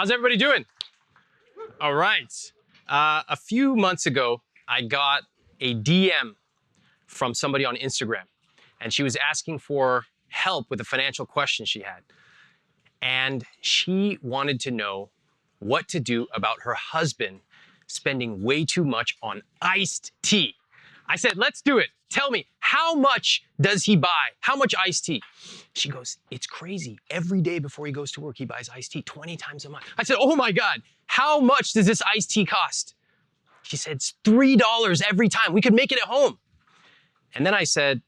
How's everybody doing? All right. A few months ago, I got a DM from somebody on Instagram, and she was asking for help with a financial question she had. And she wanted to know what to do about her husband spending way too much on iced tea. I said, let's do it. Tell me, how much does he buy? How much iced tea? She goes, it's crazy. Every day before he goes to work, he buys iced tea 20 times a month. I said, oh my God, how much does this iced tea cost? She said, it's $3 every time. We could make it at home. And then I said,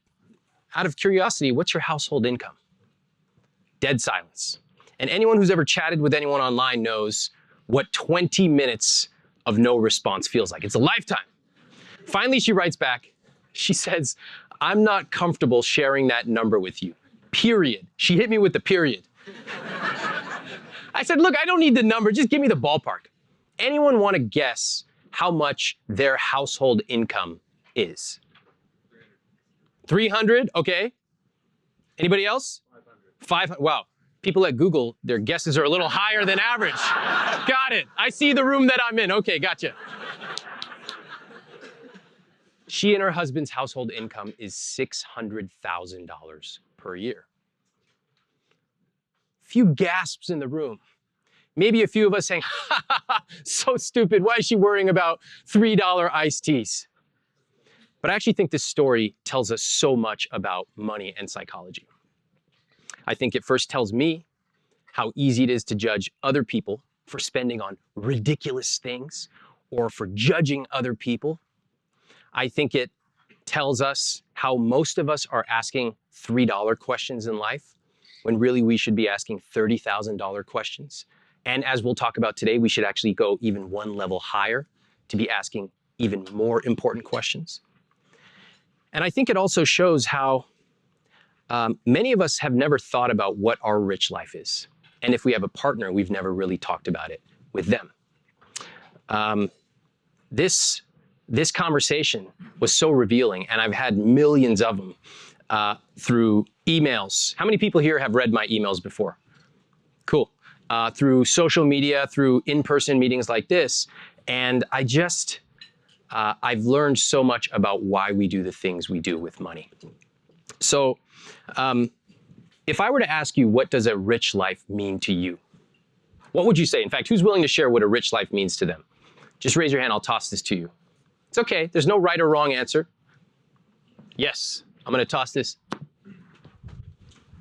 out of curiosity, what's your household income? Dead silence. And anyone who's ever chatted with anyone online knows what 20 minutes of no response feels like. It's a lifetime. Finally, she writes back. She says, I'm not comfortable sharing that number with you, period. She hit me with the period. I said, look, I don't need the number. Just give me the ballpark. Anyone want to guess how much their household income is? 300, okay. Anybody else? 500. Wow. People at Google, their guesses are a little higher than average. Got it. I see the room that I'm in. Okay, gotcha. She and her husband's household income is $600,000 per year. Few gasps in the room. Maybe a few of us saying, ha ha ha, so stupid. Why is she worrying about $3 iced teas? But I actually think this story tells us so much about money and psychology. I think it first tells me how easy it is to judge other people for spending on ridiculous things or for judging other people. I think it tells us how most of us are asking $3 questions in life when really we should be asking $30,000 questions. And as we'll talk about today, we should actually go even one level higher to be asking even more important questions. And I think it also shows how many of us have never thought about what our rich life is. And if we have a partner, we've never really talked about it with them. This conversation was so revealing, and I've had millions of them through emails. How many people here have read my emails before? Cool. Through social media, through in-person meetings like this. And I've learned so much about why we do the things we do with money. So if I were to ask you, what does a rich life mean to you? What would you say? In fact, who's willing to share what a rich life means to them? Just raise your hand, I'll toss this to you. It's okay, there's no right or wrong answer. Yes, I'm gonna toss this.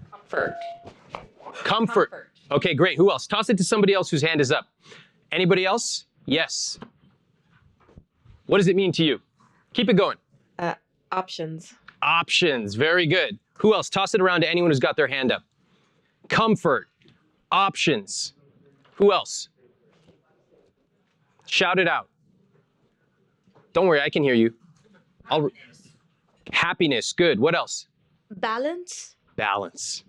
Comfort. Comfort. Okay, great, who else? Toss it to somebody else whose hand is up. Anybody else? Yes. What does it mean to you? Keep it going. Options. Options, very good. Who else? Toss it around to anyone who's got their hand up. Comfort, options. Who else? Shout it out. Don't worry, I can hear you. Happiness, good. What else? Balance. Balance.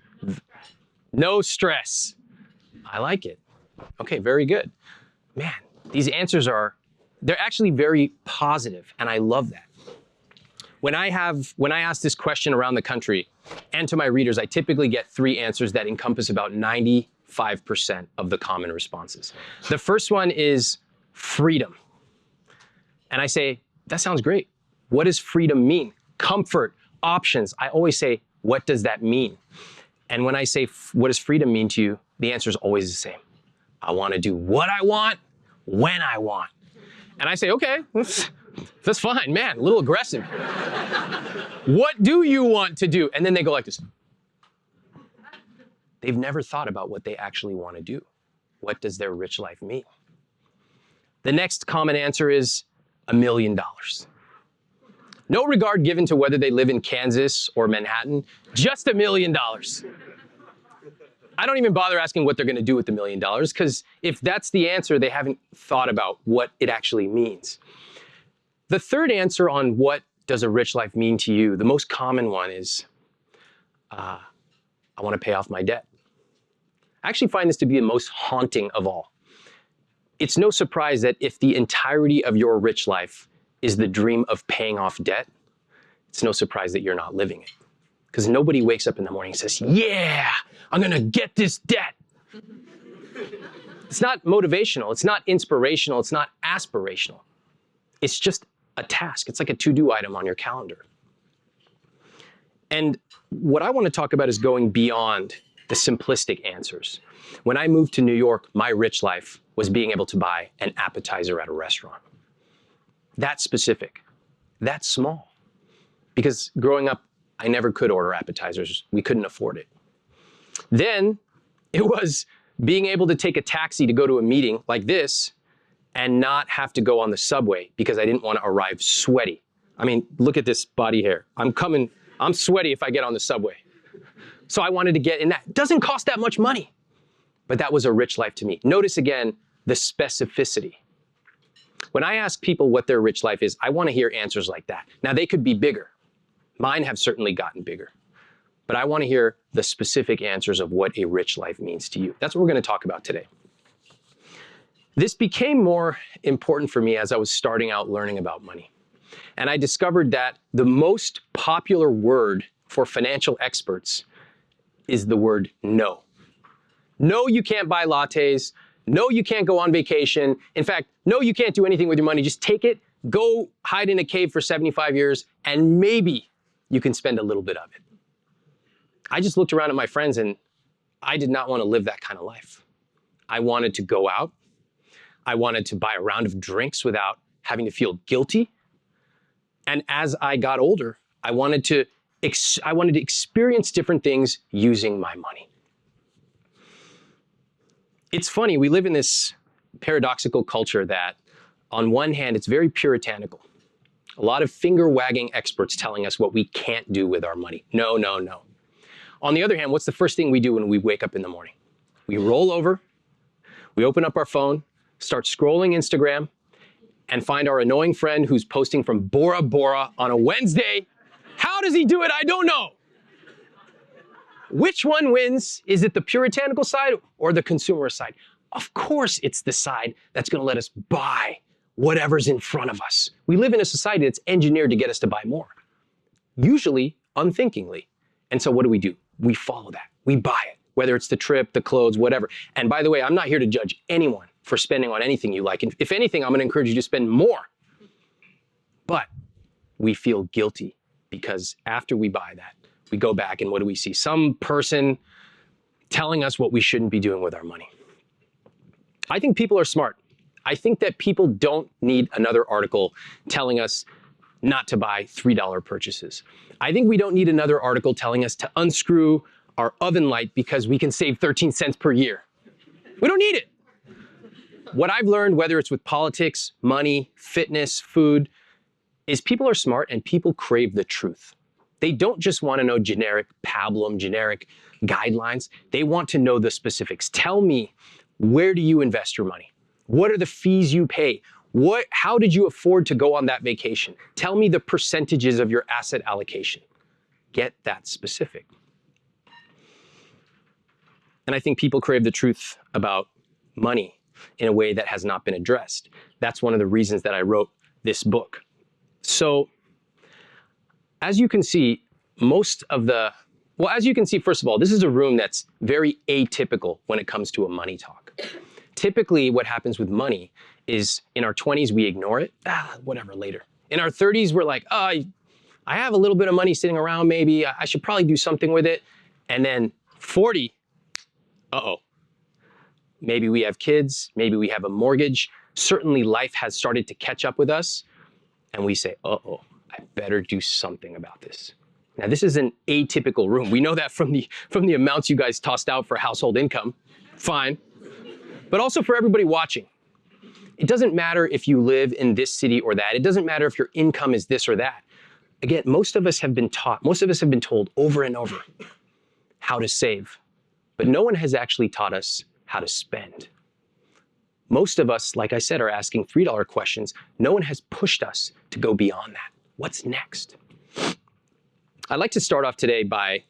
No stress. I like it. Okay, very good. Man, these answers they're actually very positive, and I love that. When I ask this question around the country and to my readers, I typically get 3 answers that encompass about 95% of the common responses. The first one is freedom. And I say, that sounds great. What does freedom mean? Comfort, options. I always say, what does that mean? And when I say, what does freedom mean to you? The answer is always the same. I want to do what I want, when I want. And I say, okay, that's fine, man, a little aggressive. What do you want to do? And then they go like this. They've never thought about what they actually want to do. What does their rich life mean? The next common answer is $1 million. No regard given to whether they live in Kansas or Manhattan, just $1 million. I don't even bother asking what they're going to do with the $1 million, because if that's the answer, they haven't thought about what it actually means. The third answer on what does a rich life mean to you, the most common one is, I want to pay off my debt. I actually find this to be the most haunting of all. It's no surprise that if the entirety of your rich life is the dream of paying off debt, it's no surprise that you're not living it. Because nobody wakes up in the morning and says, yeah, I'm going to get this debt. It's not motivational. It's not inspirational. It's not aspirational. It's just a task. It's like a to-do item on your calendar. And what I want to talk about is going beyond the simplistic answers. When I moved to New York, my rich life was being able to buy an appetizer at a restaurant. That's specific. That's small. Because growing up, I never could order appetizers. We couldn't afford it. Then it was being able to take a taxi to go to a meeting like this and not have to go on the subway because I didn't want to arrive sweaty. I mean, look at this body hair. I'm sweaty if I get on the subway. So I wanted to get in that. It doesn't cost that much money, but that was a rich life to me. Notice again, the specificity. When I ask people what their rich life is, I want to hear answers like that. Now they could be bigger. Mine have certainly gotten bigger, but I want to hear the specific answers of what a rich life means to you. That's what we're going to talk about today. This became more important for me as I was starting out learning about money. And I discovered that the most popular word for financial experts is the word no. No, you can't buy lattes. No, you can't go on vacation. In fact, no, you can't do anything with your money. Just take it, go hide in a cave for 75 years, and maybe you can spend a little bit of it. I just looked around at my friends and I did not want to live that kind of life. I wanted to go out. I wanted to buy a round of drinks without having to feel guilty. And as I got older, I wanted to experience different things using my money. It's funny, we live in this paradoxical culture that on one hand, it's very puritanical. A lot of finger-wagging experts telling us what we can't do with our money. No, no, no. On the other hand, what's the first thing we do when we wake up in the morning? We roll over, we open up our phone, start scrolling Instagram, and find our annoying friend who's posting from Bora Bora on a Wednesday. How does he do it? I don't know. Which one wins? Is it the puritanical side or the consumerist side? Of course it's the side that's going to let us buy whatever's in front of us. We live in a society that's engineered to get us to buy more, usually unthinkingly. And so what do? We follow that. We buy it, whether it's the trip, the clothes, whatever. And by the way, I'm not here to judge anyone for spending on anything you like. And if anything, I'm going to encourage you to spend more. But we feel guilty because after we buy that, we go back and what do we see? Some person telling us what we shouldn't be doing with our money. I think people are smart. I think that people don't need another article telling us not to buy $3 purchases. I think we don't need another article telling us to unscrew our oven light because we can save 13 cents per year. We don't need it. What I've learned, whether it's with politics, money, fitness, food, is people are smart and people crave the truth. They don't just want to know generic pablum, generic guidelines. They want to know the specifics. Tell me, where do you invest your money? What are the fees you pay? How did you afford to go on that vacation? Tell me the percentages of your asset allocation. Get that specific. And I think people crave the truth about money in a way that has not been addressed. That's one of the reasons that I wrote this book. So, as you can see, first of all, this is a room that's very atypical when it comes to a money talk. Typically, what happens with money is in our 20s, we ignore it. Whatever, later. In our 30s, we're like, I have a little bit of money sitting around, maybe. I should probably do something with it. And then 40, maybe we have kids, maybe we have a mortgage. Certainly, life has started to catch up with us. And we say, I better do something about this. Now, this is an atypical room. We know that from the amounts you guys tossed out for household income. Fine. But also for everybody watching. It doesn't matter if you live in this city or that. It doesn't matter if your income is this or that. Again, most of us have been told over and over how to save. But no one has actually taught us how to spend. Most of us, like I said, are asking $3 questions. No one has pushed us to go beyond that. What's next? I'd like to start off today by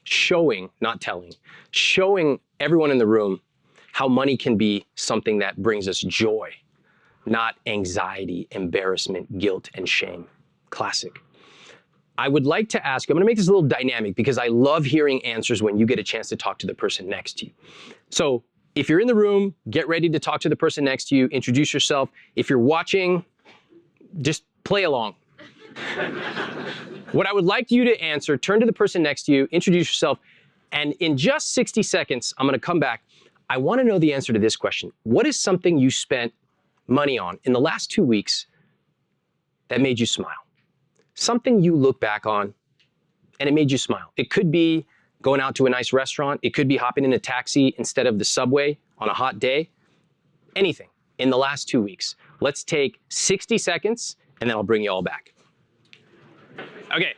showing, not telling, showing everyone in the room how money can be something that brings us joy, not anxiety, embarrassment, guilt, and shame. Classic. I would like to ask you, I'm going to make this a little dynamic because I love hearing answers when you get a chance to talk to the person next to you. So If you're in the room, get ready to talk to the person next to you, introduce yourself. If you're watching, just play along. What I would like you to answer, turn to the person next to you, introduce yourself, and in just 60 seconds, I'm gonna come back. I wanna know the answer to this question. What is something you spent money on in the last 2 weeks that made you smile? Something you look back on and it made you smile. It could be going out to a nice restaurant. It could be hopping in a taxi instead of the subway on a hot day. Anything in the last 2 weeks. Let's take 60 seconds and then I'll bring you all back. Okay.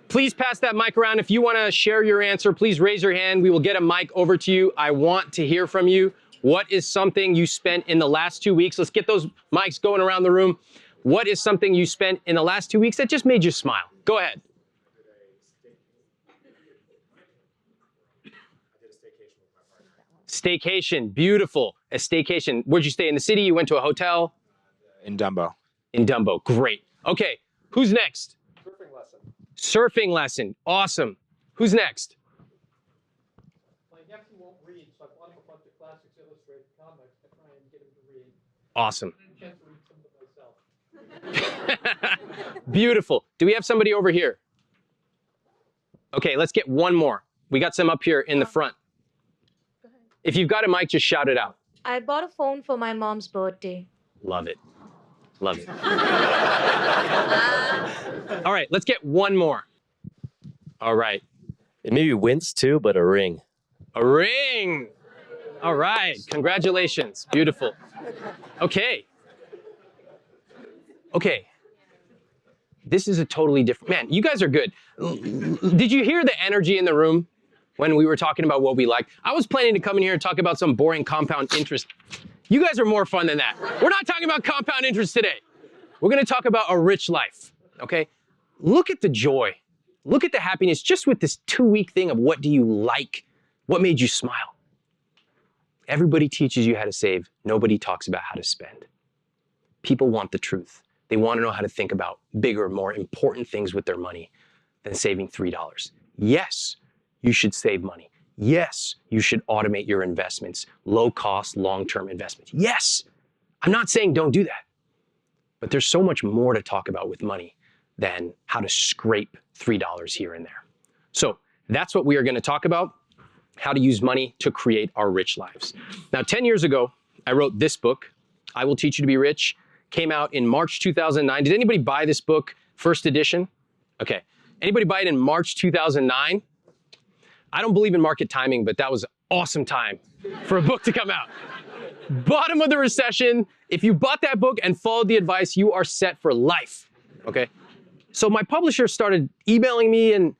Please pass that mic around. If you want to share your answer, please raise your hand. We will get a mic over to you. I want to hear from you. What is something you spent in the last 2 weeks? Let's get those mics going around the room. What is something you spent in the last 2 weeks that just made you smile? Go ahead. Staycation, beautiful. A staycation. Where'd you stay? In the city? You went to a hotel? In Dumbo. In Dumbo, great. Okay, who's next? Surfing lesson. Surfing lesson, awesome. Who's next? My nephew won't read, so I bought him a bunch of classics illustrated comics to try and get him to read. Awesome. I can't read some of myself. Beautiful. Do we have somebody over here? Okay, let's get one more. We got some up here in the front. If you've got a mic, just shout it out. I bought a phone for my mom's birthday. Love it. Love it. All right, let's get one more. All right. It maybe wins too, but a ring. A ring. All right, congratulations. Beautiful. Okay. Okay. This is a totally different, man, you guys are good. Did you hear the energy in the room when we were talking about what we like? I was planning to come in here and talk about some boring compound interest. You guys are more fun than that. We're not talking about compound interest today. We're gonna talk about a rich life, okay? Look at the joy. Look at the happiness just with this 2-week thing of what do you like? What made you smile? Everybody teaches you how to save. Nobody talks about how to spend. People want the truth. They want to know how to think about bigger, more important things with their money than saving $3. Yes, you should save money. Yes, you should automate your investments, low-cost, long-term investments. Yes, I'm not saying don't do that. But there's so much more to talk about with money than how to scrape $3 here and there. So that's what we are going to talk about, how to use money to create our rich lives. Now, 10 years ago, I wrote this book, I Will Teach You to Be Rich. Came out in March 2009. Did anybody buy this book, first edition? Okay. Anybody buy it in March 2009? I don't believe in market timing, but that was an awesome time for a book to come out. Bottom of the recession. If you bought that book and followed the advice, you are set for life, okay? So my publisher started emailing me and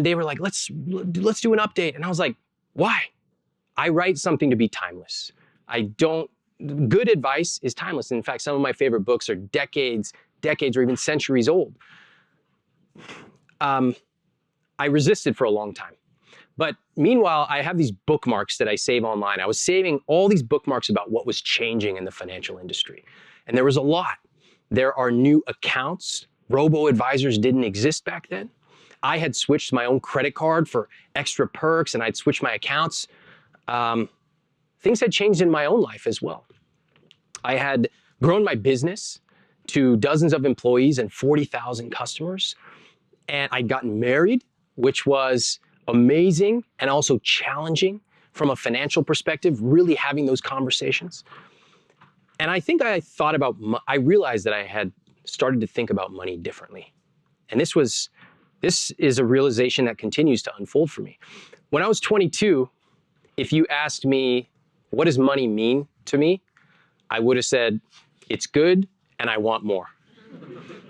they were like, let's do an update. And I was like, why? I write something to be timeless. Good advice is timeless. In fact, some of my favorite books are decades or even centuries old. I resisted for a long time. But meanwhile, I have these bookmarks that I save online. I was saving all these bookmarks about what was changing in the financial industry. And there was a lot. There are new accounts. Robo-advisors didn't exist back then. I had switched my own credit card for extra perks and I'd switched my accounts. Things had changed in my own life as well. I had grown my business to dozens of employees and 40,000 customers. And I'd gotten married, which was amazing and also challenging from a financial perspective, really having those conversations. And I think I realized that I had started to think about money differently. And this is a realization that continues to unfold for me. When I was 22, if you asked me, what does money mean to me? I would have said, it's good and I want more.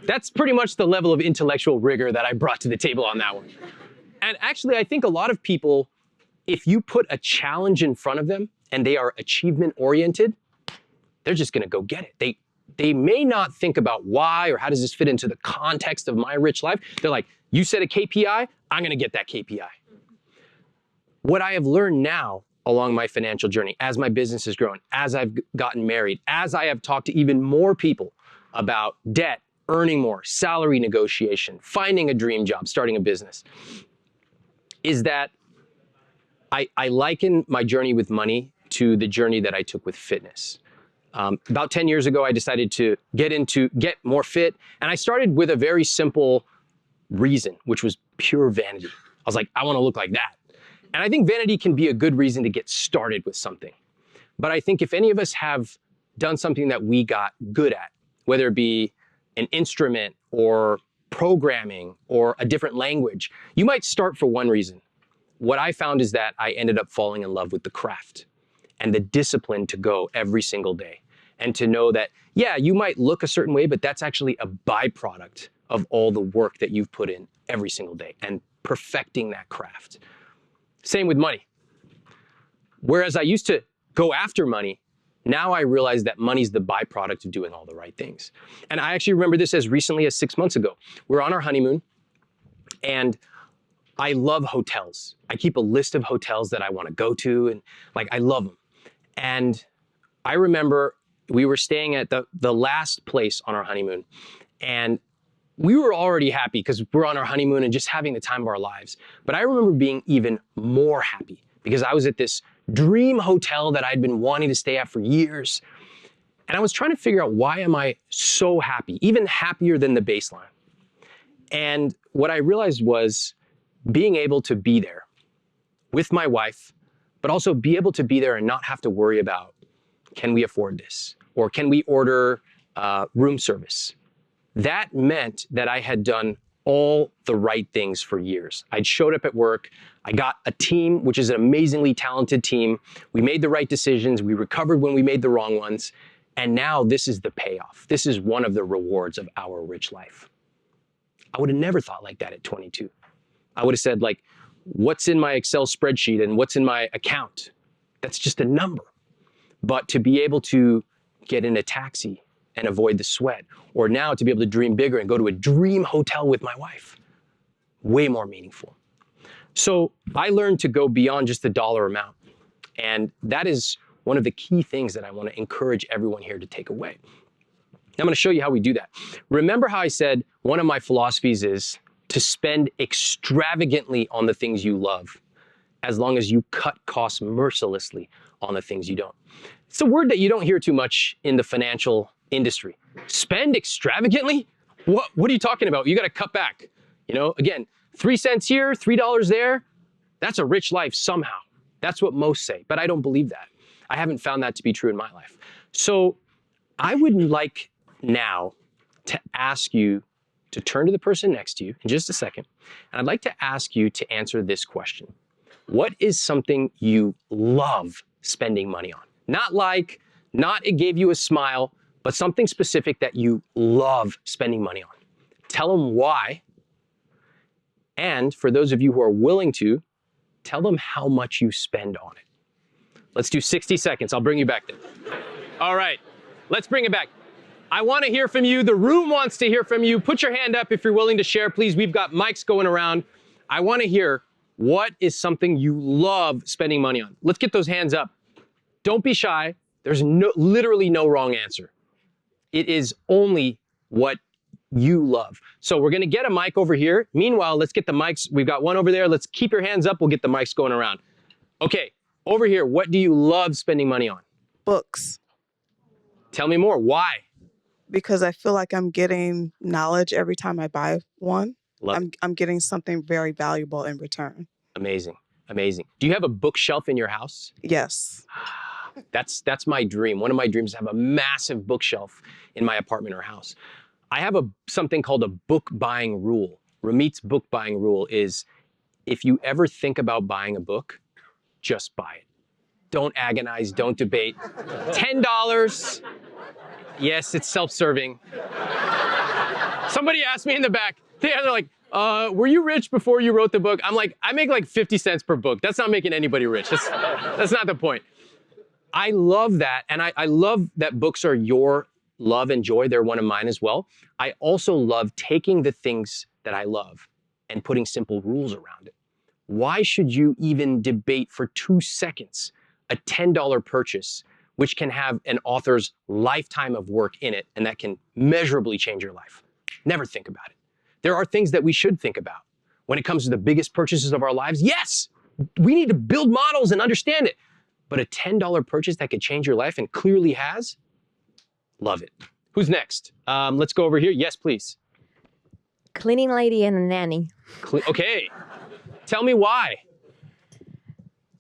That's pretty much the level of intellectual rigor that I brought to the table on that one. And actually, I think a lot of people, if you put a challenge in front of them and they are achievement oriented, they're just gonna go get it. They may not think about why or how does this fit into the context of my rich life. They're like, you set a KPI, I'm gonna get that KPI. What I have learned now along my financial journey, as my business has grown, as I've gotten married, as I have talked to even more people about debt, earning more, salary negotiation, finding a dream job, starting a business, is that I liken my journey with money to the journey that I took with fitness. About 10 years ago, I decided to get more fit, and I started with a very simple reason, which was pure vanity. I was like, I want to look like that. And I think vanity can be a good reason to get started with something. But I think if any of us have done something that we got good at, whether it be an instrument or programming or a different language, you might start for one reason. What I found is that I ended up falling in love with the craft and the discipline to go every single day. And to know that, yeah, you might look a certain way, but that's actually a byproduct of all the work that you've put in every single day and perfecting that craft. Same with money. Whereas I used to go after money, now I realize that money's the byproduct of doing all the right things. And I actually remember this as recently as 6 months ago. We're on our honeymoon, and I love hotels. I keep a list of hotels that I want to go to, and like, I love them. And I remember we were staying at the last place on our honeymoon, and we were already happy because we're on our honeymoon and just having the time of our lives. But I remember being even more happy because I was at this dream hotel that I'd been wanting to stay at for years. And I was trying to figure out, why am I so happy, even happier than the baseline? And what I realized was being able to be there with my wife, but also be able to be there and not have to worry about, can we afford this? Or can we order room service? That meant that I had done all the right things for years. I'd showed up at work. I got a team, which is an amazingly talented team. We made the right decisions. We recovered when we made the wrong ones. And now this is the payoff. This is one of the rewards of our rich life. I would have never thought like that at 22. I would have said, like, what's in my Excel spreadsheet and what's in my account? That's just a number. But to be able to get in a taxi and avoid the sweat, or now to be able to dream bigger and go to a dream hotel with my wife, way more meaningful. So I learned to go beyond just the dollar amount. And that is one of the key things that I want to encourage everyone here to take away. I'm going to show you how we do that. Remember how I said one of my philosophies is to spend extravagantly on the things you love, as long as you cut costs mercilessly on the things you don't. It's a word that you don't hear too much in the financial industry. Spend extravagantly? What are you talking about? You got to cut back. You know, again, 3 cents here, $3 there. That's a rich life somehow. That's what most say, but I don't believe that. I haven't found that to be true in my life. So I would like now to ask you to turn to the person next to you in just a second. And I'd like to ask you to answer this question. What is something you love spending money on? Not it gave you a smile, but something specific that you love spending money on. Tell them why. And for those of you who are willing to, tell them how much you spend on it. Let's do 60 seconds. I'll bring you back then. All right, let's bring it back. I want to hear from you. The room wants to hear from you. Put your hand up if you're willing to share, please. We've got mics going around. I want to hear, what is something you love spending money on? Let's get those hands up. Don't be shy. There's literally no wrong answer. It is only what you love. So we're going to get a mic over here. Meanwhile, let's get the mics. We've got one over there. Let's keep your hands up. We'll get the mics going around. Okay, over here, what do you love spending money on? Books. Tell me more. Why? Because I feel like I'm getting knowledge every time I buy one. I'm getting something very valuable in return. Amazing. Amazing. Do you have a bookshelf in your house? Yes. That's my dream. One of my dreams is to have a massive bookshelf in my apartment or house. I have something called a book buying rule. Ramit's book buying rule is, if you ever think about buying a book, just buy it. Don't agonize, don't debate. $10. Yes, it's self-serving. Somebody asked me in the back, they're like, were you rich before you wrote the book? I'm like, I make like 50 cents per book. That's not making anybody rich. That's not the point. I love that, and I love that books are your love and joy. They're one of mine as well. I also love taking the things that I love and putting simple rules around it. Why should you even debate for 2 seconds a $10 purchase, which can have an author's lifetime of work in it, and that can measurably change your life? Never think about it. There are things that we should think about when it comes to the biggest purchases of our lives. Yes, we need to build models and understand it. but a $10 purchase that could change your life and clearly has? Love it. Who's next? Let's go over here. Yes, please. Cleaning lady and a nanny. Okay. Tell me why.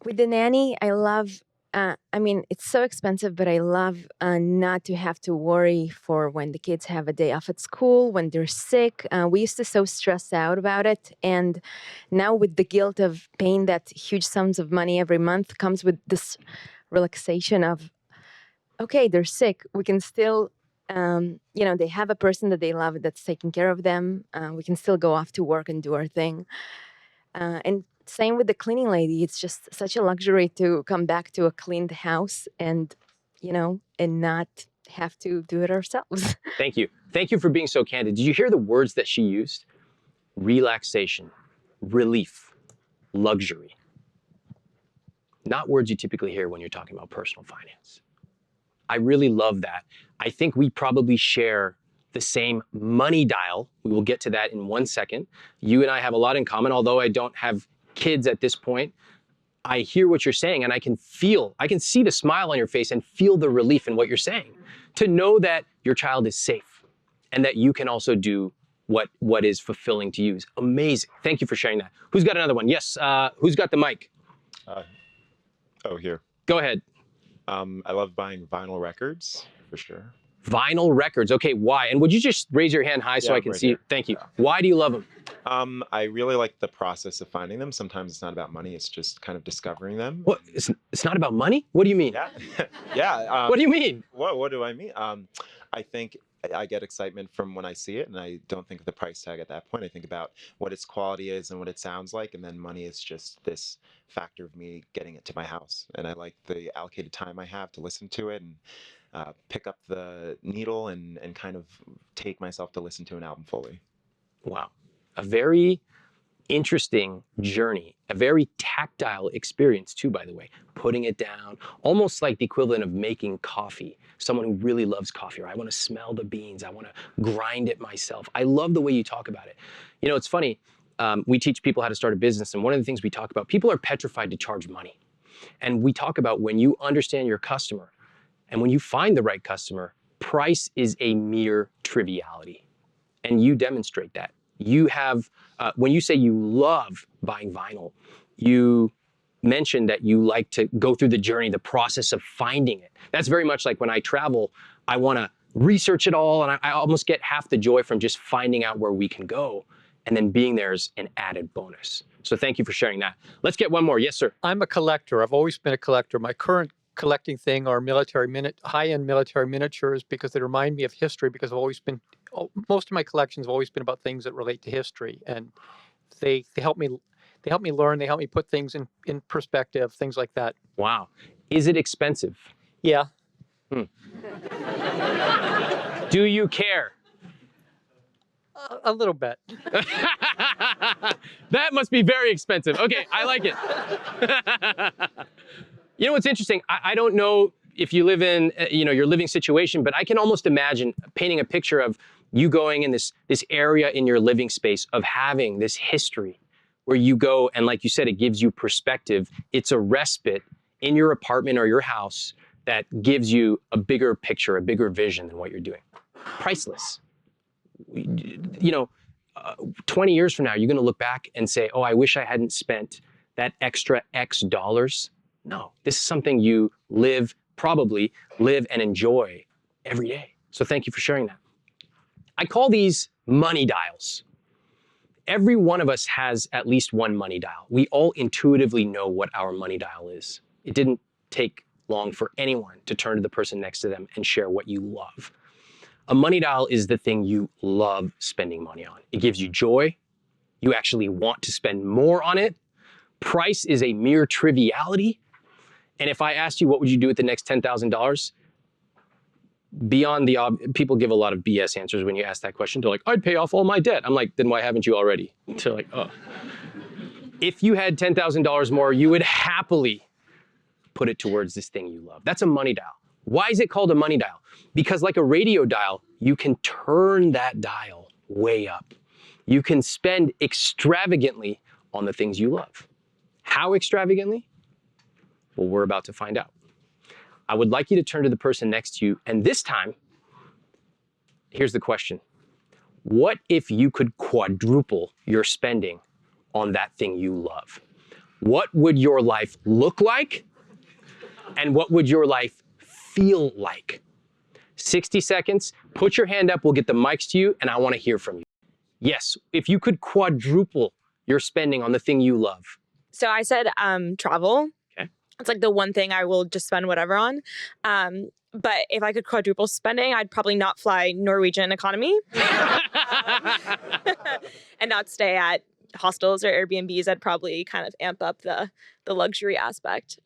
With the nanny, I love, I mean, it's so expensive, but I love not to have to worry for when the kids have a day off at school, when they're sick. We used to so stress out about it. And now with the guilt of paying that huge sums of money every month comes with this relaxation of, okay, they're sick. We can still, they have a person that they love that's taking care of them. We can still go off to work and do our thing. And same with the cleaning lady. It's just such a luxury to come back to a cleaned house and not have to do it ourselves. Thank you. Thank you for being so candid. Did you hear the words that she used? Relaxation, relief, luxury. Not words you typically hear when you're talking about personal finance. I really love that. I think we probably share the same money dial. We will get to that in 1 second. You and I have a lot in common, although I don't have kids at this point. I hear what you're saying and I can see the smile on your face and feel the relief in what you're saying. To know that your child is safe and that you can also do what is fulfilling to you is amazing. Thank you for sharing that. Who's got another one? Yes, who's got the mic? Here. Go ahead. I love buying vinyl records, for sure. Vinyl records. Okay, why? And would you just raise your hand high so I can see it? Thank you. Yeah. Why do you love them? I really like the process of finding them. Sometimes it's not about money. It's just kind of discovering them. What? It's not about money? What do you mean? Yeah. Yeah. What do you mean? What do I mean? I think I get excitement from when I see it, and I don't think of the price tag at that point. I think about what its quality is and what it sounds like, and then money is just this factor of me getting it to my house. And I like the allocated time I have to listen to it and pick up the needle and kind of take myself to listen to an album fully. Wow. A very interesting journey, a very tactile experience too, by the way. Putting it down, almost like the equivalent of making coffee. Someone who really loves coffee, or I want to smell the beans, I want to grind it myself. I love the way you talk about it. You know, it's funny, we teach people how to start a business, and one of the things we talk about, people are petrified to charge money. And we talk about when you understand your customer, and when you find the right customer, price is a mere triviality. And you demonstrate that. You have, when you say you love buying vinyl, you mentioned that you like to go through the journey, the process of finding it. That's very much like when I travel, I want to research it all, and I almost get half the joy from just finding out where we can go, and then being there is an added bonus. So thank you for sharing that. Let's get one more. Yes, sir. I'm a collector. I've always been a collector. My current collecting thing are high-end military miniatures because they remind me of history, because most of my collections have always been about things that relate to history, and they help me learn, they help me put things in perspective, things like that. Wow. Is it expensive? Yeah. Do you care? A little bit. That must be very expensive. Okay, I like it. You know what's interesting? I don't know if you live in your living situation, but I can almost imagine painting a picture of you going in this area in your living space of having this history where you go, and like you said, it gives you perspective. It's a respite in your apartment or your house that gives you a bigger picture, a bigger vision than what you're doing. Priceless. 20 years from now, you're going to look back and say, oh, I wish I hadn't spent that extra X dollars. No, this is something you probably live and enjoy every day. So thank you for sharing that. I call these money dials. Every one of us has at least one money dial. We all intuitively know what our money dial is. It didn't take long for anyone to turn to the person next to them and share what you love. A money dial is the thing you love spending money on. It gives you joy. You actually want to spend more on it. Price is a mere triviality. And if I asked you what would you do with the next $10,000, beyond people give a lot of BS answers when you ask that question. They're like, I'd pay off all my debt. I'm like, then why haven't you already? They're like, oh. If you had $10,000 more, you would happily put it towards this thing you love. That's a money dial. Why is it called a money dial? Because like a radio dial, you can turn that dial way up. You can spend extravagantly on the things you love. How extravagantly? Well, we're about to find out. I would like you to turn to the person next to you, and this time, here's the question. What if you could quadruple your spending on that thing you love? What would your life look like? And what would your life feel like? 60 seconds, put your hand up, we'll get the mics to you, and I want to hear from you. Yes, if you could quadruple your spending on the thing you love. So I said travel. Okay. It's like the one thing I will just spend whatever on. But if I could quadruple spending, I'd probably not fly Norwegian economy and not stay at hostels or Airbnbs. I'd probably kind of amp up the luxury aspect.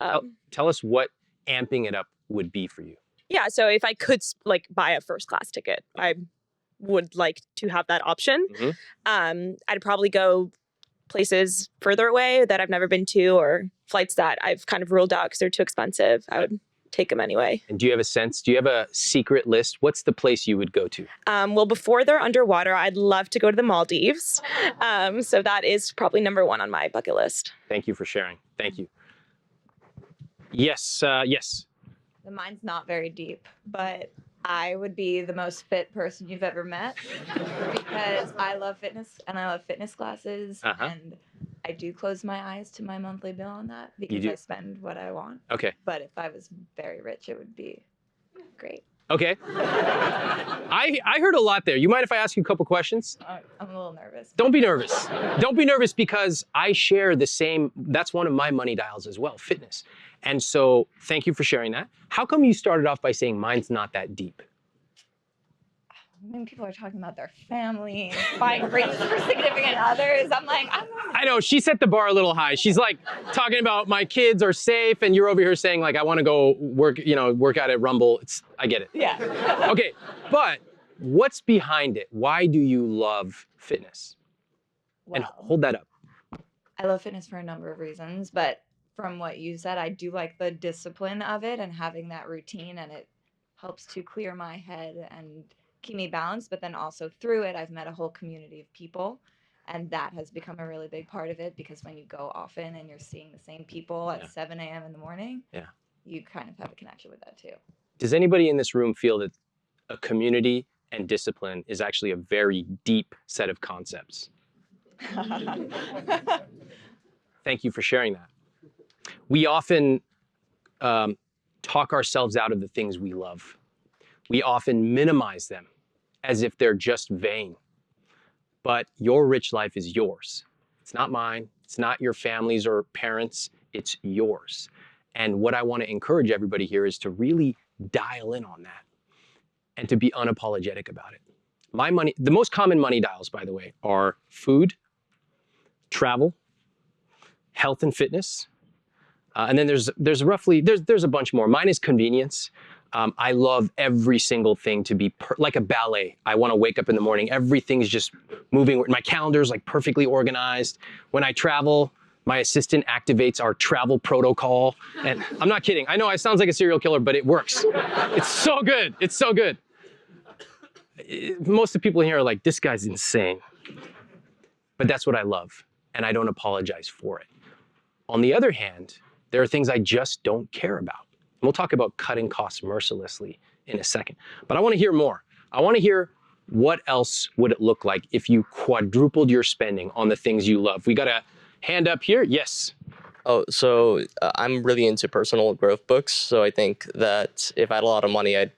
Tell us what amping it up would be for you. Yeah, so if I could like buy a first class ticket, I would like to have that option. Mm-hmm. I'd probably go places further away that I've never been to, or flights that I've kind of ruled out because they're too expensive. I would take them anyway. And do you have a sense? Do you have a secret list? What's the place you would go to? Well, before they're underwater, I'd love to go to the Maldives. So that is probably number one on my bucket list. Thank you for sharing. Thank you. Yes, yes. Mine's not very deep, but I would be the most fit person you've ever met because I love fitness and I love fitness classes. And I do close my eyes to my monthly bill on that because I spend what I want. Okay. But if I was very rich, it would be great. Okay. I heard a lot there. You mind if I ask you a couple questions? I'm a little nervous. Don't be nervous. Don't be nervous because I share the same, that's one of my money dials as well, fitness. And so thank you for sharing that. How come you started off by saying mine's not that deep? When people are talking about their family and buying rings for significant others, I'm like, I know, she set the bar a little high. She's like talking about my kids are safe and you're over here saying like, I want to go work, work out at Rumble. I get it. Yeah. Okay, but what's behind it? Why do you love fitness? Well, and hold that up. I love fitness for a number of reasons, but from what you said, I do like the discipline of it and having that routine, and it helps to clear my head and keep me balanced. But then also through it, I've met a whole community of people, and that has become a really big part of it because when you go often and you're seeing the same people at 7 a.m. in the morning, you kind of have a connection with that too. Does anybody in this room feel that a community and discipline is actually a very deep set of concepts? Thank you for sharing that. We often talk ourselves out of the things we love. We often minimize them as if they're just vain. But your rich life is yours. It's not mine. It's not your family's or parents'. It's yours. And what I want to encourage everybody here is to really dial in on that and to be unapologetic about it. The most common money dials, by the way, are food, travel, health and fitness, and then there's a bunch more. Mine is convenience. I love every single thing to be like a ballet. I want to wake up in the morning, everything's just moving. My calendar's like perfectly organized. When I travel, my assistant activates our travel protocol. And I'm not kidding. I know it sounds like a serial killer, but it works. It's so good. It's so good. Most of the people here are like, this guy's insane. But that's what I love, and I don't apologize for it. On the other hand, there are things I just don't care about. And we'll talk about cutting costs mercilessly in a second. But I want to hear more. I want to hear what else would it look like if you quadrupled your spending on the things you love. We got a hand up here. Yes. Oh, so I'm really into personal growth books. So I think that if I had a lot of money, I'd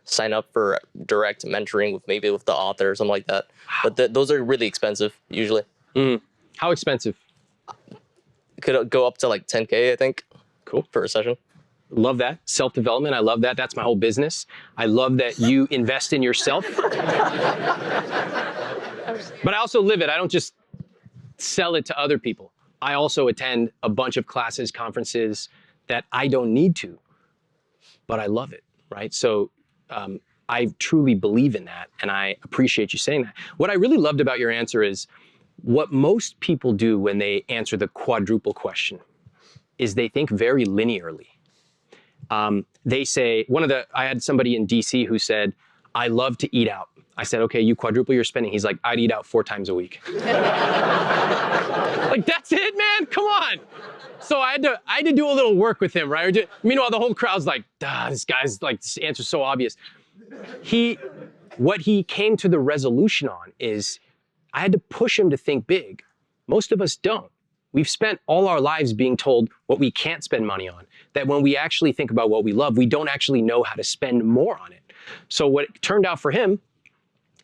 sign up for direct mentoring with maybe with the author or something like that. Wow. But those are really expensive usually. How expensive? It could go up to like 10K, I think. Cool. For a session. Love that. Self-development. I love that. That's my whole business. I love that you invest in yourself. But I also live it. I don't just sell it to other people. I also attend a bunch of classes, conferences that I don't need to, but I love it, right? So I truly believe in that, and I appreciate you saying that. What I really loved about your answer is what most people do when they answer the quadruple question is they think very linearly. They say, I had somebody in DC who said, I love to eat out. I said, okay, you quadruple your spending. He's like, I'd eat out 4 times a week. Like, that's it, man, come on. on. So I had to do a little work with him, right? Meanwhile, the whole crowd's like, this guy's like, this answer's so obvious. What he came to the resolution on is I had to push him to think big. Most of us don't. We've spent all our lives being told what we can't spend money on, that when we actually think about what we love, we don't actually know how to spend more on it. So what it turned out for him,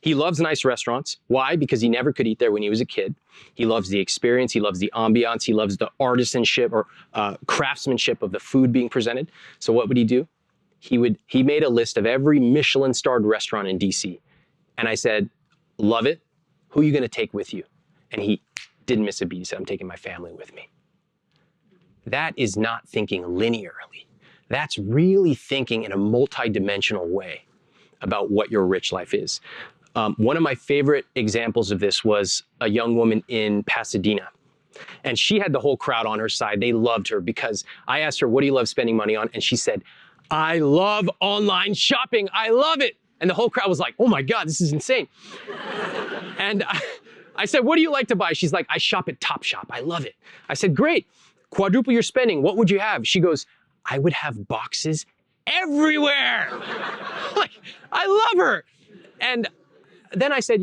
he loves nice restaurants. Why? Because he never could eat there when he was a kid. He loves the experience. He loves the ambiance. He loves the artisanship or craftsmanship of the food being presented. So what would he do? He made a list of every Michelin-starred restaurant in DC. And I said, love it. Who are you going to take with you? And he didn't miss a beat. He said, I'm taking my family with me. That is not thinking linearly. That's really thinking in a multi-dimensional way about what your rich life is. One of my favorite examples of this was a young woman in Pasadena. And she had the whole crowd on her side. They loved her because I asked her, what do you love spending money on? And she said, I love online shopping. I love it. And the whole crowd was like, oh my God, this is insane. And I said, what do you like to buy? She's like, I shop at Topshop. I love it. I said, great. Quadruple your spending. What would you have? She goes, I would have boxes everywhere. Like, I love her. And then I said,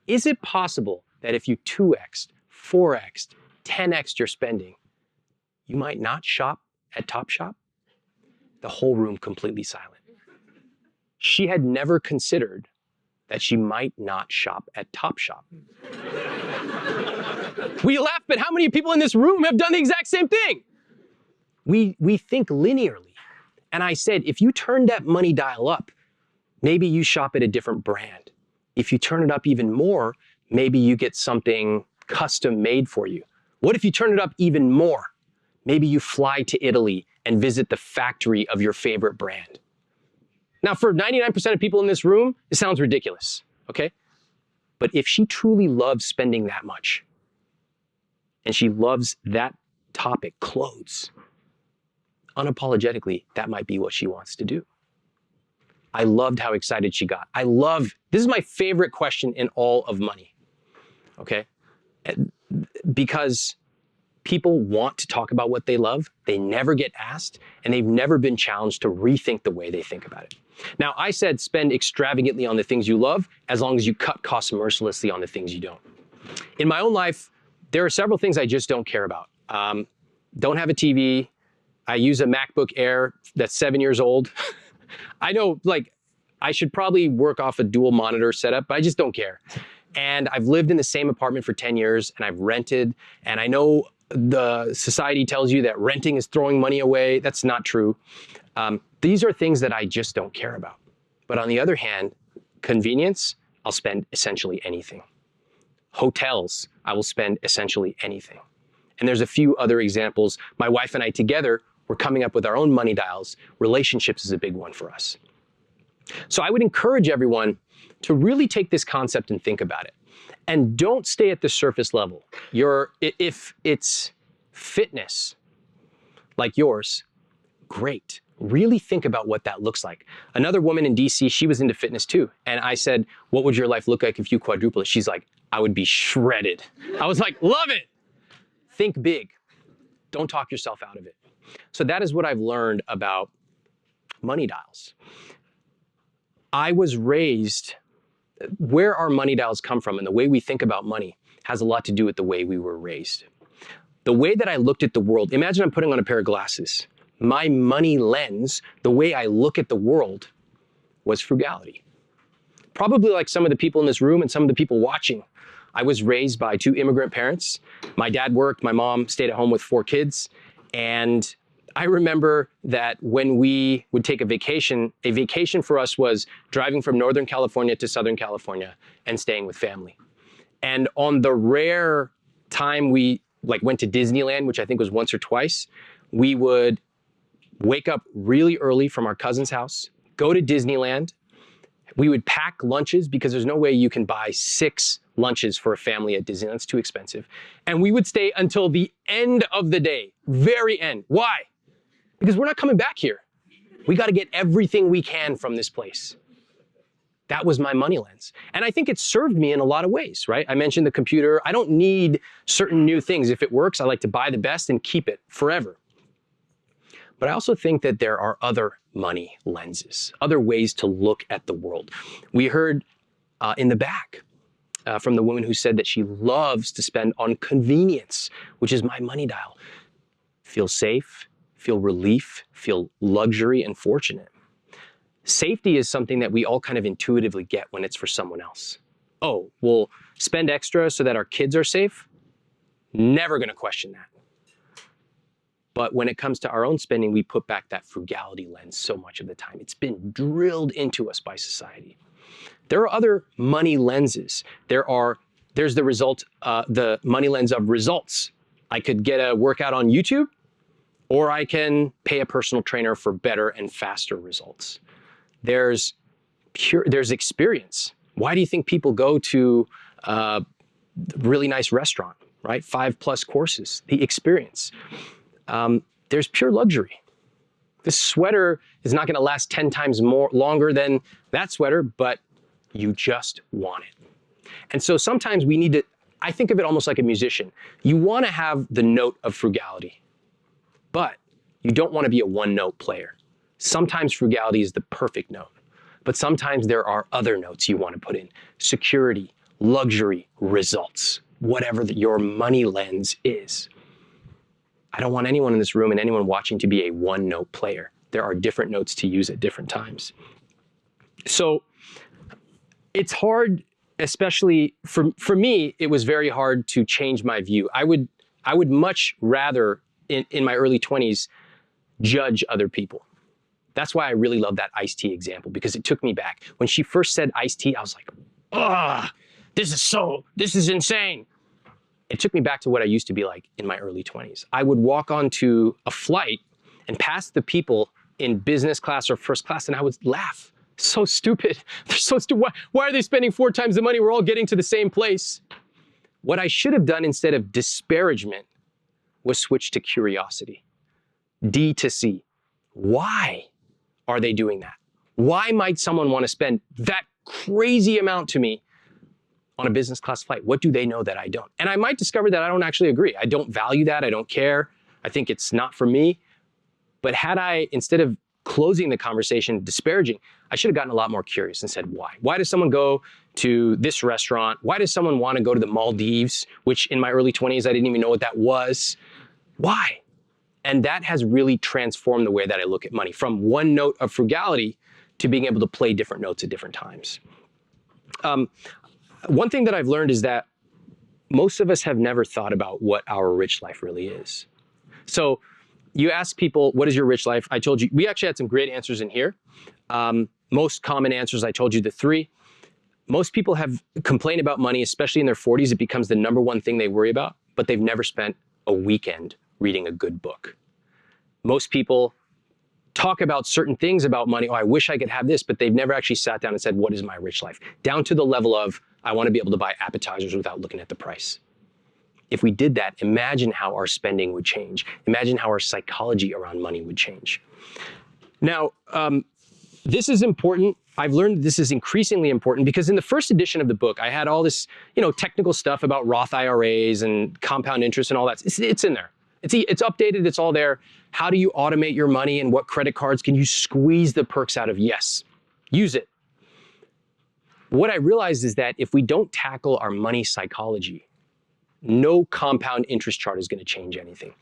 is it possible that if you 2x'd, 4x'd, 10x'd your spending, you might not shop at Topshop? The whole room completely silent. She had never considered that she might not shop at Topshop. We laugh, but how many people in this room have done the exact same thing? We think linearly. And I said, if you turn that money dial up, maybe you shop at a different brand. If you turn it up even more, maybe you get something custom made for you. What if you turn it up even more? Maybe you fly to Italy and visit the factory of your favorite brand. Now, for 99% of people in this room, it sounds ridiculous, okay? But if she truly loves spending that much, and she loves that topic, clothes, unapologetically, that might be what she wants to do. I loved how excited she got. This is my favorite question in all of money, okay? Because people want to talk about what they love, they never get asked, and they've never been challenged to rethink the way they think about it. Now, I said spend extravagantly on the things you love as long as you cut costs mercilessly on the things you don't. In my own life, there are several things I just don't care about. Don't have a TV. I use a MacBook Air that's 7 years old. I know, I should probably work off a dual monitor setup, but I just don't care. And I've lived in the same apartment for 10 years, and I've rented, and I know the society tells you that renting is throwing money away. That's not true. These are things that I just don't care about. But on the other hand, convenience, I'll spend essentially anything. Hotels, I will spend essentially anything. And there's a few other examples. My wife and I together, we're coming up with our own money dials. Relationships is a big one for us. So I would encourage everyone to really take this concept and think about it. And don't stay at the surface level. If it's fitness like yours, great. Really think about what that looks like. Another woman in DC, she was into fitness too. And I said, what would your life look like if you quadruple it? She's like, I would be shredded. I was like, love it. Think big. Don't talk yourself out of it. So that is what I've learned about money dials. I was raised, where our money dials come from and the way we think about money has a lot to do with the way we were raised. The way that I looked at the world, imagine I'm putting on a pair of glasses. My money lens, the way I look at the world, was frugality. Probably like some of the people in this room and some of the people watching. I was raised by two immigrant parents. My dad worked, my mom stayed at home with 4 kids. And I remember that when we would take a vacation for us was driving from Northern California to Southern California and staying with family. And on the rare time we went to Disneyland, which I think was once or twice, we would wake up really early from our cousin's house, go to Disneyland. We would pack lunches because there's no way you can buy 6 lunches for a family at Disneyland. It's too expensive. And we would stay until the end of the day, very end. Why? Because we're not coming back here. We got to get everything we can from this place. That was my money lens. And I think it served me in a lot of ways, right? I mentioned the computer. I don't need certain new things. If it works, I like to buy the best and keep it forever. But I also think that there are other money lenses, other ways to look at the world. We heard in the back from the woman who said that she loves to spend on convenience, which is my money dial. Feel safe, feel relief, feel luxury and fortunate. Safety is something that we all kind of intuitively get when it's for someone else. Oh, we'll spend extra so that our kids are safe? Never gonna question that. But when it comes to our own spending, we put back that frugality lens so much of the time. It's been drilled into us by society. There are other money lenses. There's the money lens of results. I could get a workout on YouTube, or I can pay a personal trainer for better and faster results. There's experience. Why do you think people go to a really nice restaurant, right? 5+ courses, the experience. There's pure luxury. This sweater is not gonna last 10 times longer than that sweater, but you just want it. And so sometimes we need to, I think of it almost like a musician. You wanna have the note of frugality, but you don't wanna be a one-note player. Sometimes frugality is the perfect note, but sometimes there are other notes you want to put in. Security, luxury, results, whatever your money lens is. I don't want anyone in this room and anyone watching to be a one-note player. There are different notes to use at different times. So it's hard, especially for me, it was very hard to change my view. I would much rather in my early 20s judge other people. That's why I really love that iced tea example, because it took me back. When she first said iced tea, I was like, this is insane. It took me back to what I used to be like in my early 20s. I would walk onto a flight and pass the people in business class or first class, and I would laugh. So stupid. They're so stupid. Why are they spending 4 times the money? We're all getting to the same place. What I should have done instead of disparagement was switch to curiosity. D to C. Why are they doing that? Why might someone want to spend that crazy amount to me on a business class flight? What do they know that I don't? And I might discover that I don't actually agree. I don't value that. I don't care. I think it's not for me. But had I, instead of closing the conversation, disparaging, I should have gotten a lot more curious and said, why? Why does someone go to this restaurant? Why does someone want to go to the Maldives, which in my early 20s, I didn't even know what that was? Why? And that has really transformed the way that I look at money, from one note of frugality to being able to play different notes at different times. One thing that I've learned is that most of us have never thought about what our rich life really is. So you ask people, what is your rich life? I told you, we actually had some great answers in here. Most common answers, I told you the 3. Most people have complained about money, especially in their 40s. It becomes the #1 thing they worry about, but they've never spent a weekend reading a good book. Most people talk about certain things about money. Oh, I wish I could have this, but they've never actually sat down and said, what is my rich life? Down to the level of, I want to be able to buy appetizers without looking at the price. If we did that, imagine how our spending would change. Imagine how our psychology around money would change. Now, this is important. I've learned this is increasingly important because in the first edition of the book, I had all this, technical stuff about Roth IRAs and compound interest and all that. It's in there. It's updated, it's all there. How do you automate your money and what credit cards can you squeeze the perks out of? Yes, use it. What I realized is that if we don't tackle our money psychology, no compound interest chart is gonna change anything.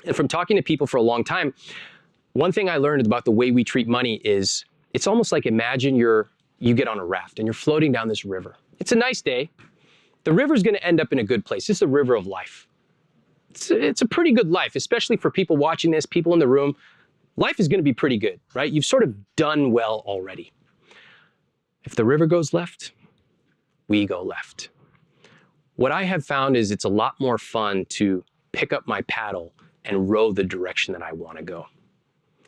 And from talking to people for a long time, one thing I learned about the way we treat money is, it's almost like imagine you get on a raft and you're floating down this river. It's a nice day. The river's gonna end up in a good place. This is a river of life. It's a pretty good life, especially for people watching this, people in the room. Life is gonna be pretty good, right? You've sort of done well already. If the river goes left, we go left. What I have found is it's a lot more fun to pick up my paddle and row the direction that I wanna go.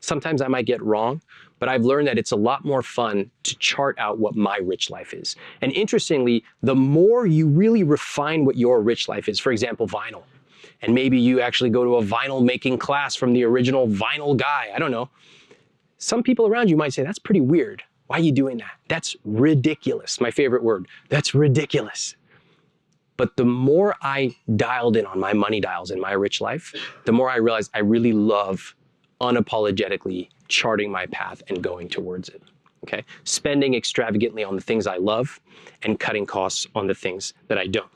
Sometimes I might get wrong, but I've learned that it's a lot more fun to chart out what my rich life is. And interestingly, the more you really refine what your rich life is, for example, vinyl, and maybe you actually go to a vinyl making class from the original vinyl guy, I don't know. Some people around you might say, that's pretty weird. Why are you doing that? That's ridiculous. My favorite word. That's ridiculous. But the more I dialed in on my money dials in my rich life, the more I realized I really love unapologetically charting my path and going towards it. Okay? Spending extravagantly on the things I love and cutting costs on the things that I don't.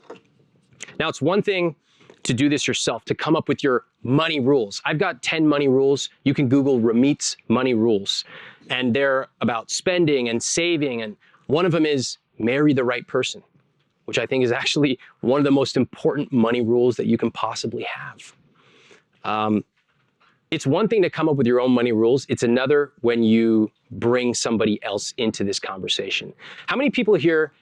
Now, it's one thing to do this yourself, to come up with your money rules. I've got 10 money rules. You can Google Ramit's money rules. And they're about spending and saving. And one of them is marry the right person, which I think is actually one of the most important money rules that you can possibly have. It's one thing to come up with your own money rules. It's another when you bring somebody else into this conversation. How many people here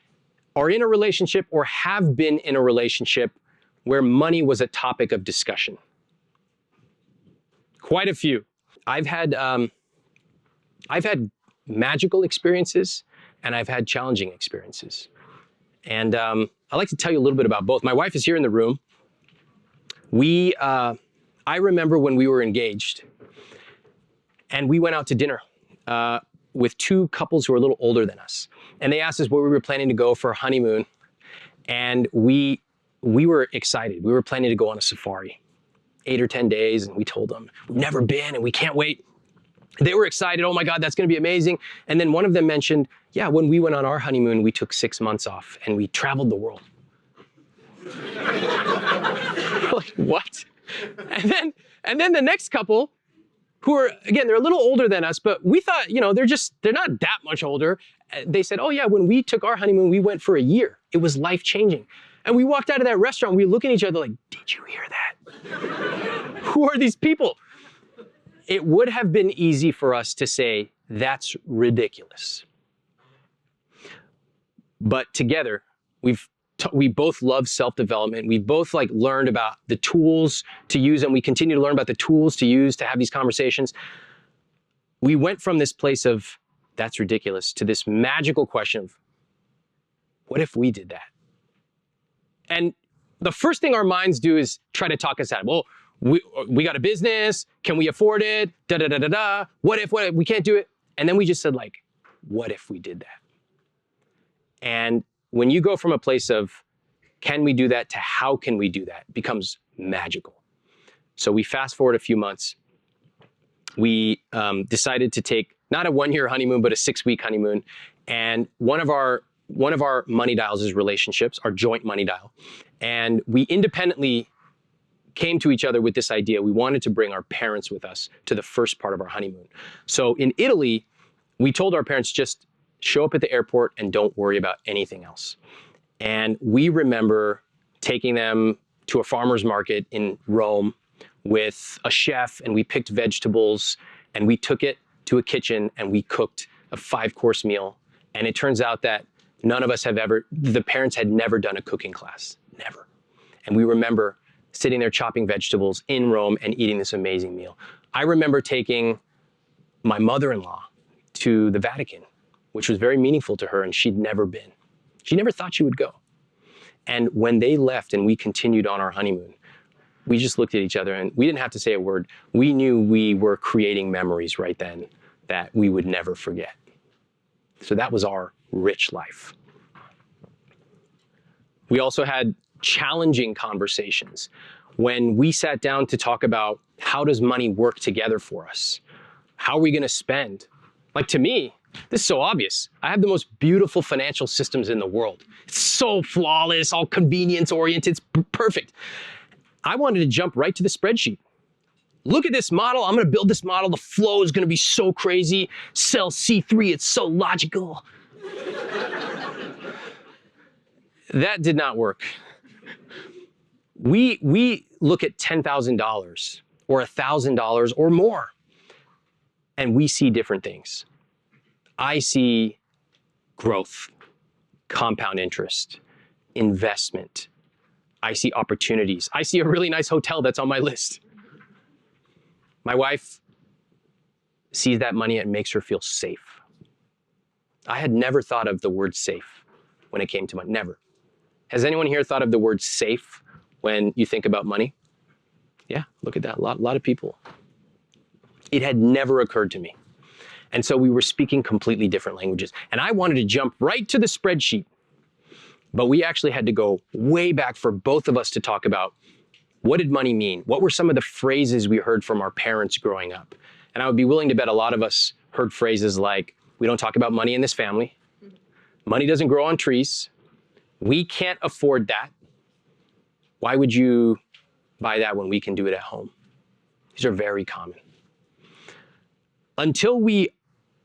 are in a relationship or have been in a relationship where money was a topic of discussion? Quite a few. I've had magical experiences and I've had challenging experiences. And I'd like to tell you a little bit about both. My wife is here in the room. I remember when we were engaged and we went out to dinner with two couples who were a little older than us. And they asked us where we were planning to go for a honeymoon. And we were excited. We were planning to go on a safari, 8 or 10 days. And we told them, we've never been and we can't wait. They were excited. Oh my God, that's going to be amazing. And then one of them mentioned, yeah, when we went on our honeymoon, we took 6 months off and we traveled the world. Like, what? And then the next couple, who are, again, they're a little older than us, but we thought, they're not that much older. They said, oh yeah, when we took our honeymoon, we went for a year. It was life-changing. And we walked out of that restaurant, we were looking at each other like, did you hear that? Who are these people? It would have been easy for us to say, that's ridiculous. But together, we both love self-development. We both learned about the tools to use, and we continue to learn about the tools to use to have these conversations. We went from this place of, that's ridiculous, to this magical question of, what if we did that? And the first thing our minds do is try to talk us out. Well, we got a business. Can we afford it? Da da da da da. What if we can't do it? And then we just said, what if we did that? And when you go from a place of, can we do that, to how can we do that, becomes magical. So we fast forward a few months. We decided to take not a 1-year honeymoon, but a 6-week honeymoon. And one of our money dials is relationships, our joint money dial. And we independently came to each other with this idea. We wanted to bring our parents with us to the first part of our honeymoon. So in Italy, we told our parents, just show up at the airport and don't worry about anything else. And we remember taking them to a farmer's market in Rome with a chef, and we picked vegetables, and we took it to a kitchen and we cooked a 5-course meal. And it turns out that none of us the parents had never done a cooking class, never. And we remember sitting there chopping vegetables in Rome and eating this amazing meal. I remember taking my mother-in-law to the Vatican, which was very meaningful to her, and she'd never been. She never thought she would go. And when they left and we continued on our honeymoon, we just looked at each other and we didn't have to say a word. We knew we were creating memories right then that we would never forget. So that was our rich life. We also had challenging conversations when we sat down to talk about, how does money work together for us? How are we going to spend? To me, this is so obvious. I have the most beautiful financial systems in the world. It's so flawless, all convenience oriented, it's perfect. I wanted to jump right to the spreadsheet. Look at this model. I'm going to build this model. The flow is going to be so crazy. Cell C3, it's so logical. That did not work. We look at $10,000 or $1,000 or more, and we see different things. I see growth, compound interest, investment. I see opportunities. I see a really nice hotel that's on my list. My wife sees that money and it makes her feel safe. I had never thought of the word safe when it came to money, never. Has anyone here thought of the word safe when you think about money? Yeah, look at that, a lot of people. It had never occurred to me. And so we were speaking completely different languages. And I wanted to jump right to the spreadsheet. But we actually had to go way back for both of us to talk about what did money mean? What were some of the phrases we heard from our parents growing up? And I would be willing to bet a lot of us heard phrases like, we don't talk about money in this family. Money doesn't grow on trees. We can't afford that. Why would you buy that when we can do it at home? These are very common. Until we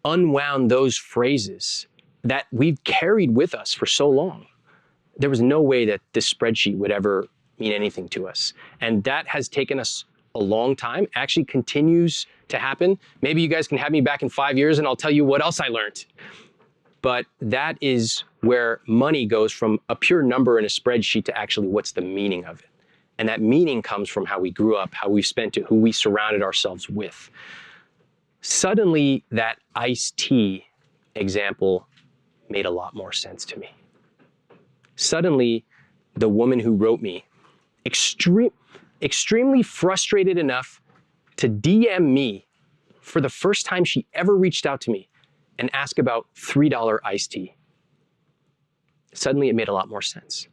unwound those phrases that we've carried with us for so long, there was no way that this spreadsheet would ever mean anything to us. And that has taken us a long time, actually continues to happen. Maybe you guys can have me back in 5 years and I'll tell you what else I learned. But that is where money goes from a pure number in a spreadsheet to actually what's the meaning of it. And that meaning comes from how we grew up, how we spent it, who we surrounded ourselves with. Suddenly, that iced tea example made a lot more sense to me. Suddenly, the woman who wrote me, extremely frustrated enough to DM me for the first time she ever reached out to me and ask about $3 iced tea. Suddenly, it made a lot more sense.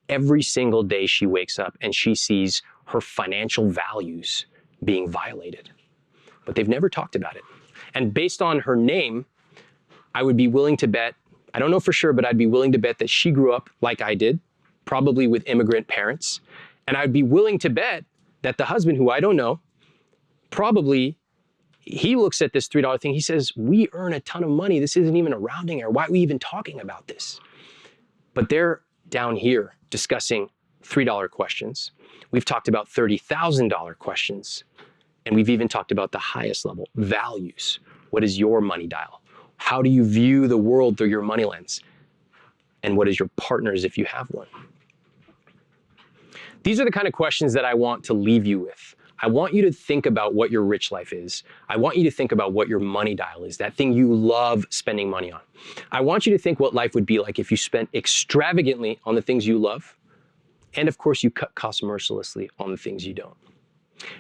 Every single day she wakes up and she sees her financial values being violated. But they've never talked about it. And based on her name, I would be willing to bet, I don't know for sure, but I'd be willing to bet that she grew up like I did, probably with immigrant parents. And I'd be willing to bet that the husband, who I don't know, probably, he looks at this $3 thing, he says, we earn a ton of money. This isn't even a rounding error. Why are we even talking about this? But they're down here discussing $3 questions. We've talked about $30,000 questions. And we've even talked about the highest level, values. What is your money dial? How do you view the world through your money lens? And what is your partner's if you have one? These are the kind of questions that I want to leave you with. I want you to think about what your rich life is. I want you to think about what your money dial is, that thing you love spending money on. I want you to think what life would be like if you spent extravagantly on the things you love. And of course, you cut costs mercilessly on the things you don't.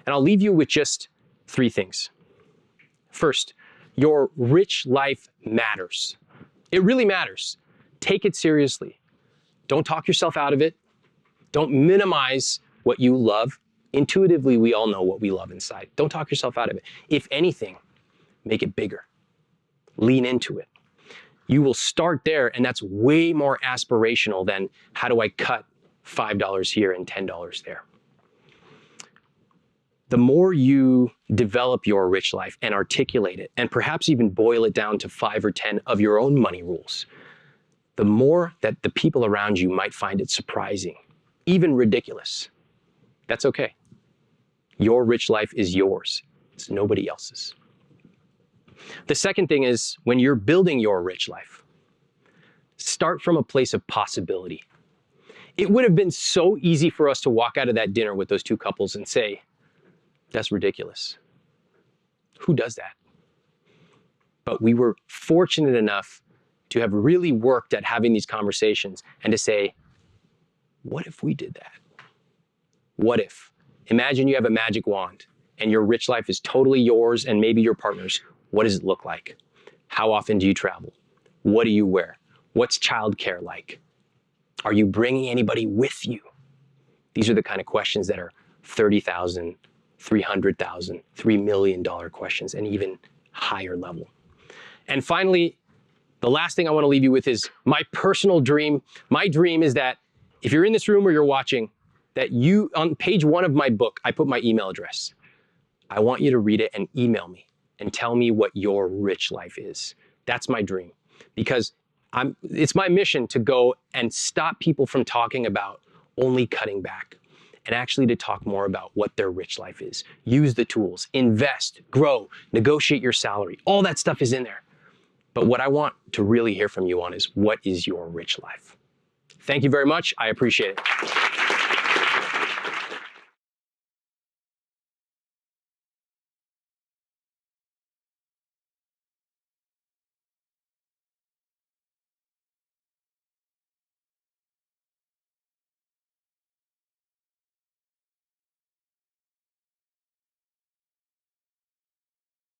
And I'll leave you with just 3 things. First, your rich life matters. It really matters. Take it seriously. Don't talk yourself out of it. Don't minimize what you love. Intuitively, we all know what we love inside. Don't talk yourself out of it. If anything, make it bigger. Lean into it. You will start there, and that's way more aspirational than how do I cut $5 here and $10 there. The more you develop your rich life and articulate it, and perhaps even boil it down to 5 or 10 of your own money rules, the more that the people around you might find it surprising, even ridiculous. That's okay. Your rich life is yours. It's nobody else's. The second thing is, when you're building your rich life, start from a place of possibility. It would have been so easy for us to walk out of that dinner with those 2 couples and say, that's ridiculous. Who does that? But we were fortunate enough to have really worked at having these conversations and to say, what if we did that? What if? Imagine you have a magic wand and your rich life is totally yours and maybe your partner's. What does it look like? How often do you travel? What do you wear? What's childcare like? Are you bringing anybody with you? These are the kind of questions that are $30,000, $300,000, $3 million questions, and even higher level. And finally, the last thing I want to leave you with is my personal dream. My dream is that if you're in this room or you're watching, that you, on page 1 of my book, I put my email address. I want you to read it and email me and tell me what your rich life is. That's my dream, because it's my mission to go and stop people from talking about only cutting back and actually to talk more about what their rich life is. Use the tools, invest, grow, negotiate your salary. All that stuff is in there. But what I want to really hear from you on is, what is your rich life? Thank you very much. I appreciate it.